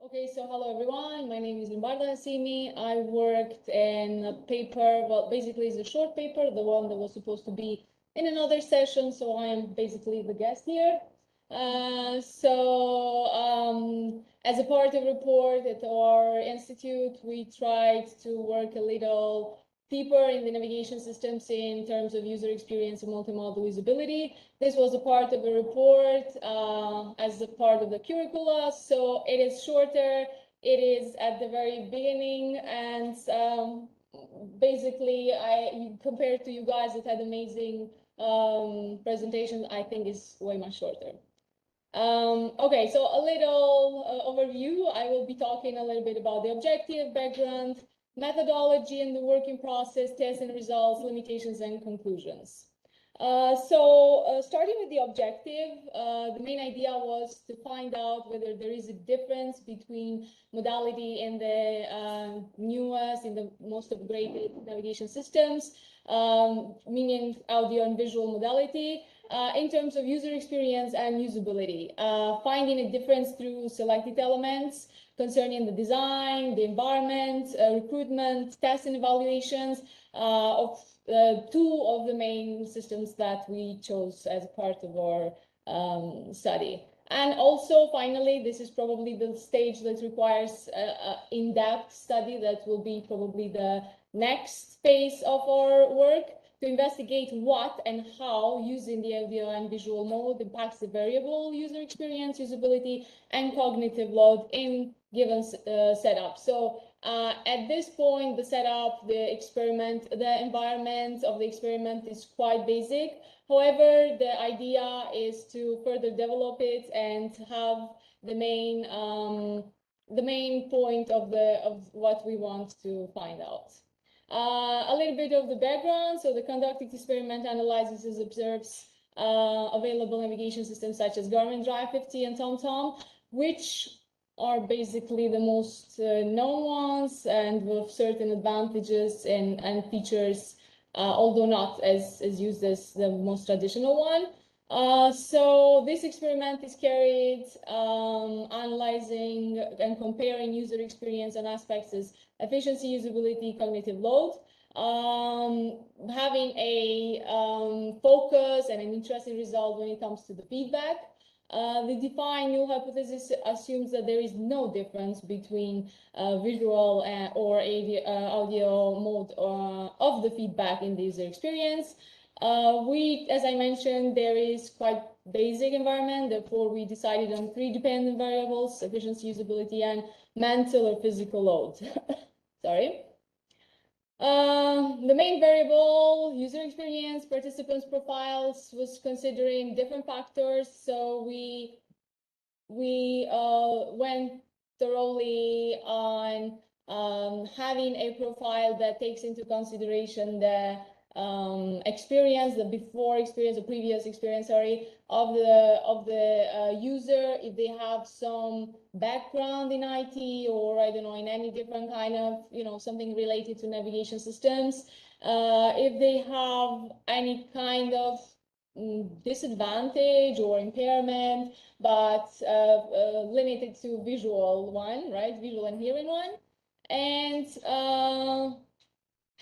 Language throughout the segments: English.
Okay, so hello everyone. My name is Lumbardha Hasimi. I worked in a paper, well, basically it's a short paper, the one that was supposed to be in another session, so I am basically the guest here. As a part of the report at our institute, we tried to work a little deeper in the navigation systems in terms of user experience and multimodal usability. This was a part of a report as a part of the curricula, so it is shorter. It is at the very beginning, and basically, compared to you guys that had amazing presentations, I think is way much shorter. Okay, so a little overview. I will be talking a little bit about the objective, background, methodology, and the working process, tests and results, limitations, and conclusions. Starting with the objective, the main idea was to find out whether there is a difference between modality in the newest, in the most upgraded navigation systems, meaning audio and visual modality, in terms of user experience and usability, finding a difference through selected elements concerning the design, the environment, recruitment, tests and evaluations of two of the main systems that we chose as part of our study. And also, finally, this is probably the stage that requires in-depth study that will be probably the next phase of our work, to investigate what and how using the audio and visual mode impacts the variable user experience, usability, and cognitive load in given setup. So at this point, the setup, the experiment, the environment of the experiment is quite basic. However, the idea is to further develop it and have the main point of what we want to find out. A little bit of the background. So the conducted experiment analyzes and observes available navigation systems such as Garmin Drive 50 and TomTom, which are basically the most known ones and with certain advantages and features, although not as used as the most traditional one. So this experiment is carried analyzing and comparing user experience and aspects as efficiency, usability, cognitive load, having a focus and an interesting result when it comes to the feedback. The defined null hypothesis assumes that there is no difference between visual or audio mode of the feedback in the user experience. As I mentioned, there is quite basic environment, therefore we decided on 3 dependent variables: efficiency, usability, and mental or physical load. Sorry. The main variable, user experience, participants' profiles, was considering different factors. So we went thoroughly on having a profile that takes into consideration the experience, the before experience, the previous experience, sorry, of the user, if they have some background in IT or I don't know, in any different kind of, something related to navigation systems, if they have any kind of disadvantage or impairment, but limited to visual one, right? Visual and hearing one, and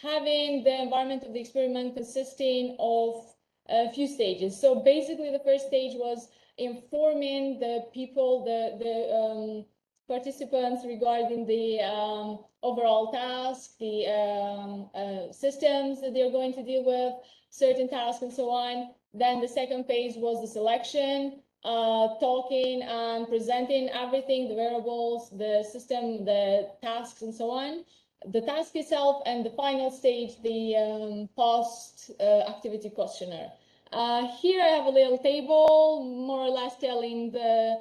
having the environment of the experiment consisting of a few stages. So basically, the first stage was informing the people, the participants regarding the overall task, the systems that they're going to deal with, certain tasks, and so on. Then the second phase was the selection, talking and presenting everything, the variables, the system, the tasks, and so on. The task itself, and the final stage, the post-activity questionnaire. Here I have a little table, more or less telling the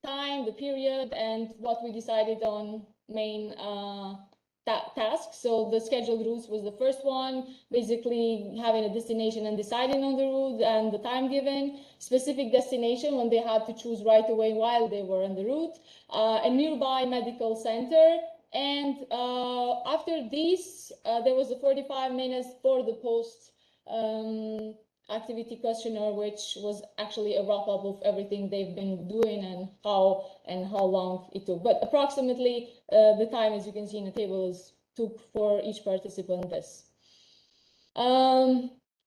time, the period, and what we decided on main tasks. So the scheduled routes was the first one, basically having a destination and deciding on the route and the time given, specific destination when they had to choose right away while they were on the route, a nearby medical center. And after this, there was a 45 minutes for the post activity questionnaire, which was actually a wrap-up of everything they've been doing and how long it took. But approximately the time, as you can see in the tables, took for each participant this.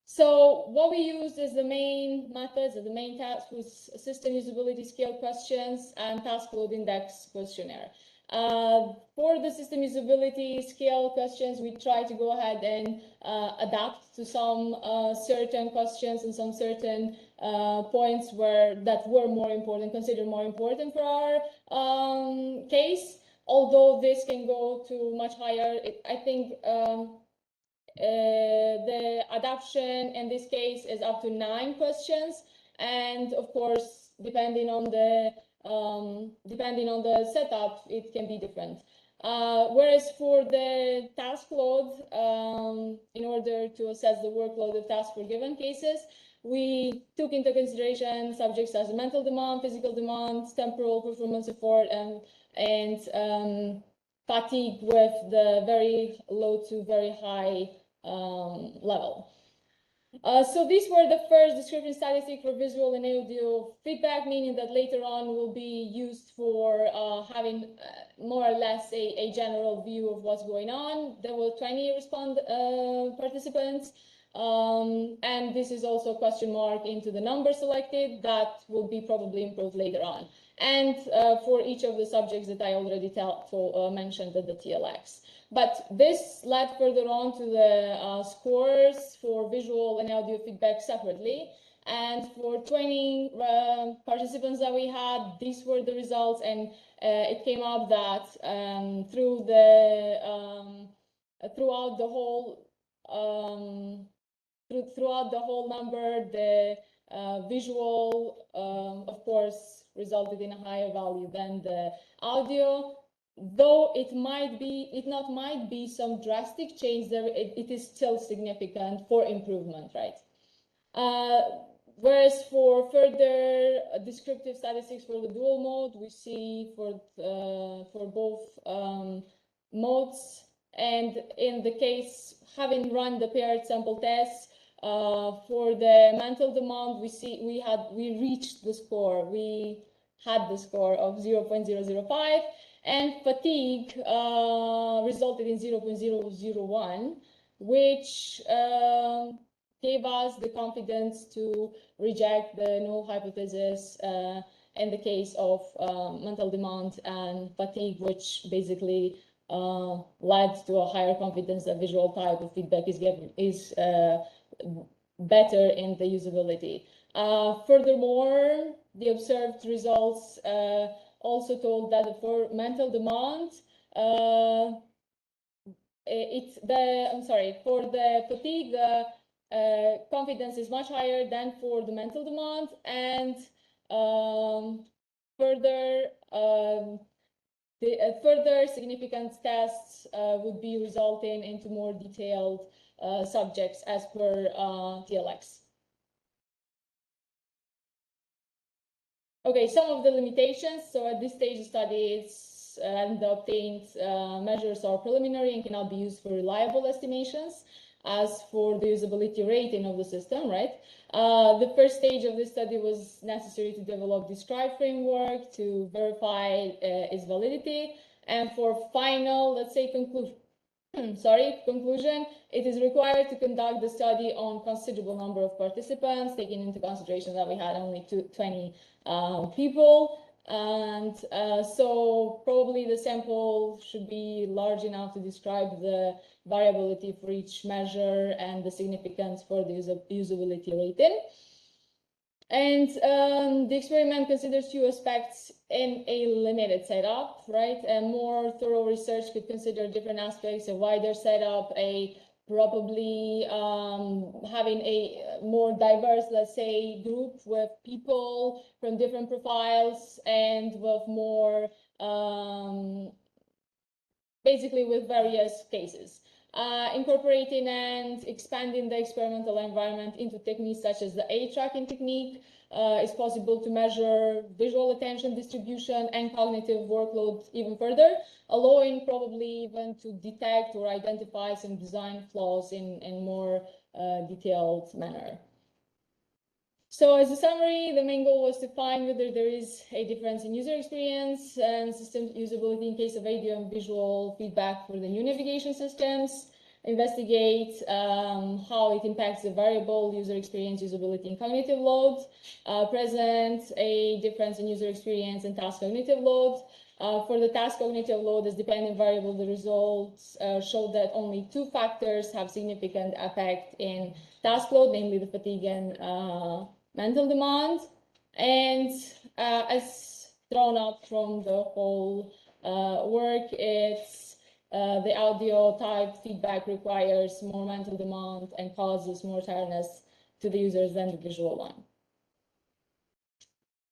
So what we used is the main methods, the main task was system usability scale questions and task load index questionnaire. For the system usability scale questions, we try to go ahead and adapt to some certain questions and some certain points that were more important, considered more important for our case. Although this can go to much higher, I think the adaptation in this case is up to 9 questions, and of course, depending on the setup, it can be different. Whereas for the task load, in order to assess the workload of tasks for given cases, we took into consideration subjects as mental demand, physical demand, temporal performance effort, and fatigue with the very low to very high level. So these were the first description statistics for visual and audio feedback, meaning that later on will be used for having more or less a general view of what's going on. There were 20 participants, and this is also a question mark into the number selected that will be probably improved later on. And for each of the subjects that I already mentioned at the TLX. But this led further on to the scores for visual and audio feedback separately. And for 20 participants that we had, these were the results. And it came up that throughout the whole number, the visual, of course, resulted in a higher value than the audio. Though it might be some drastic change there, it is still significant for improvement, right? Whereas for further descriptive statistics for the dual mode, we see for both modes, and in the case having run the paired sample tests for the mental demand, we reached the score. We had the score of 0.005. And fatigue resulted in 0.001, which gave us the confidence to reject the null hypothesis in the case of mental demand and fatigue, which basically led to a higher confidence that visual type of feedback is better in the usability. Furthermore, the observed results also told that for mental demand, for the fatigue, the confidence is much higher than for the mental demand, and further significant tests would be resulting into more detailed subjects as per TLX. Okay, some of the limitations. So at this stage, the studies and the obtained measures are preliminary and cannot be used for reliable estimations. As for the usability rating of the system, right? The first stage of this study was necessary to develop described framework to verify its validity. And for final, let's say, conclusion, it is required to conduct the study on considerable number of participants, taking into consideration that we had only 20 people. And so probably the sample should be large enough to describe the variability for each measure and the significance for the usability rating. And the experiment considers 2 aspects in a limited setup, right? And more thorough research could consider different aspects, a wider setup, probably having a more diverse, let's say, group with people from different profiles and with more, basically with various cases. Incorporating and expanding the experimental environment into techniques such as the age tracking technique is possible to measure visual attention distribution and cognitive workload even further, allowing probably even to detect or identify some design flaws in more detailed manner. So as a summary, the main goal was to find whether there is a difference in user experience and system usability in case of audio and visual feedback for the new navigation systems, investigate how it impacts the variable user experience, usability, and cognitive load, present a difference in user experience and task cognitive load. For the task cognitive load as dependent variable, the results showed that only 2 factors have significant effect in task load, namely the fatigue and mental demand. And as drawn up from the whole work, it's the audio type feedback requires more mental demand and causes more tiredness to the users than the visual one.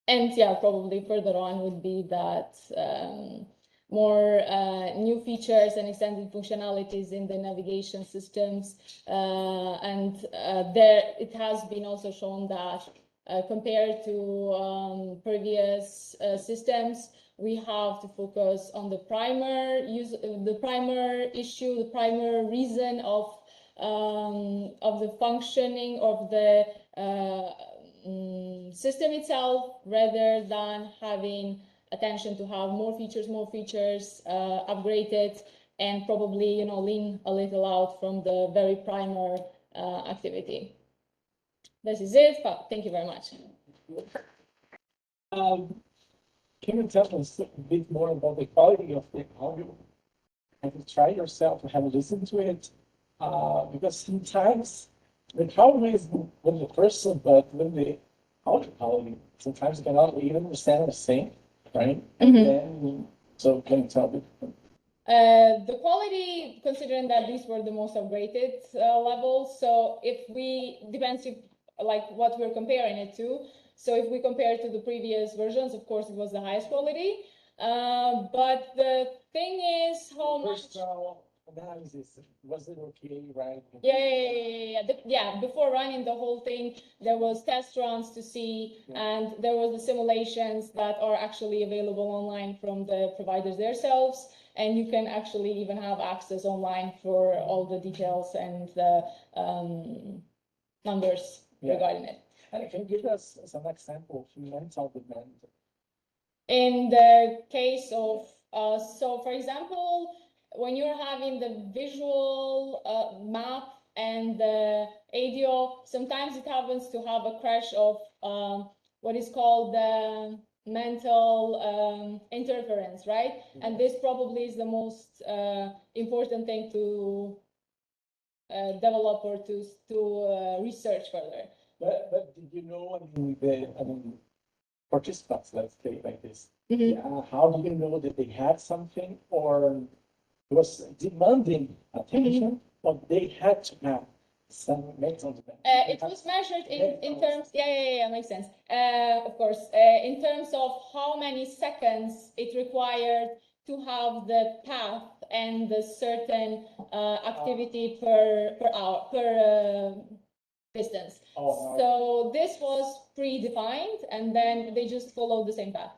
And yeah, probably further on would be that more new features and extended functionalities in the navigation systems. There it has been also shown that compared to previous systems, we have to focus on the primer issue, the primer reason of the functioning of the system itself, rather than having attention to have more features upgraded, and probably lean a little out from the very primer activity. This is it. Thank you very much. Can you tell us a bit more about the quality of the audio? Have you tried yourself to have a listen to it? Because sometimes the problem is when the person, but when the audio quality, sometimes you cannot even understand the same, right? Mm-hmm. Then, so can you tell me? The quality, considering that these were the most upgraded levels, so depends if like what we're comparing it to. So if we compare to the previous versions, of course, it was the highest quality. But the thing is how much analysis, was it okay, right? Yeah. Before running the whole thing, there was test runs to see, and there was the simulations that are actually available online from the providers themselves, and you can actually even have access online for all the details and the numbers regarding it. And can you give us some example of mental demand? In the case of, so for example, when you're having the visual map and the audio, sometimes it happens to have a crash of what is called the mental interference, right? Mm-hmm. And this probably is the most important thing to develop or to research further. But did you know, participants, let's say like this, how do you know that they had something or was demanding attention, or they had to have some mental demand? It was measured in terms, makes sense. Of course, in terms of how many seconds it required to have the path and the certain activity per hour, per distance. So this was predefined, and then they just followed the same path.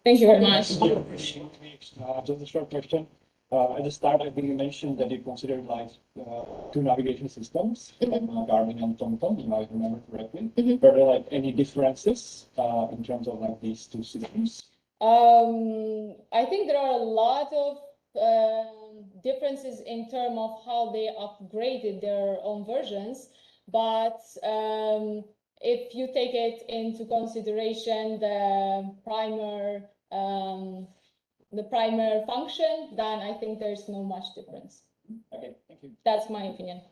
Thank you very much. Just a short question. At the start, I think you mentioned that you considered like 2 navigation systems, Garmin and TomTom, if I remember correctly. Were there like any differences in terms of like these 2 systems? I think there are a lot of differences in terms of how they upgraded their own versions, but if you take it into consideration the primer function, then I think there's no much difference. Okay, thank you. That's my opinion.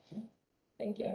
Thank you.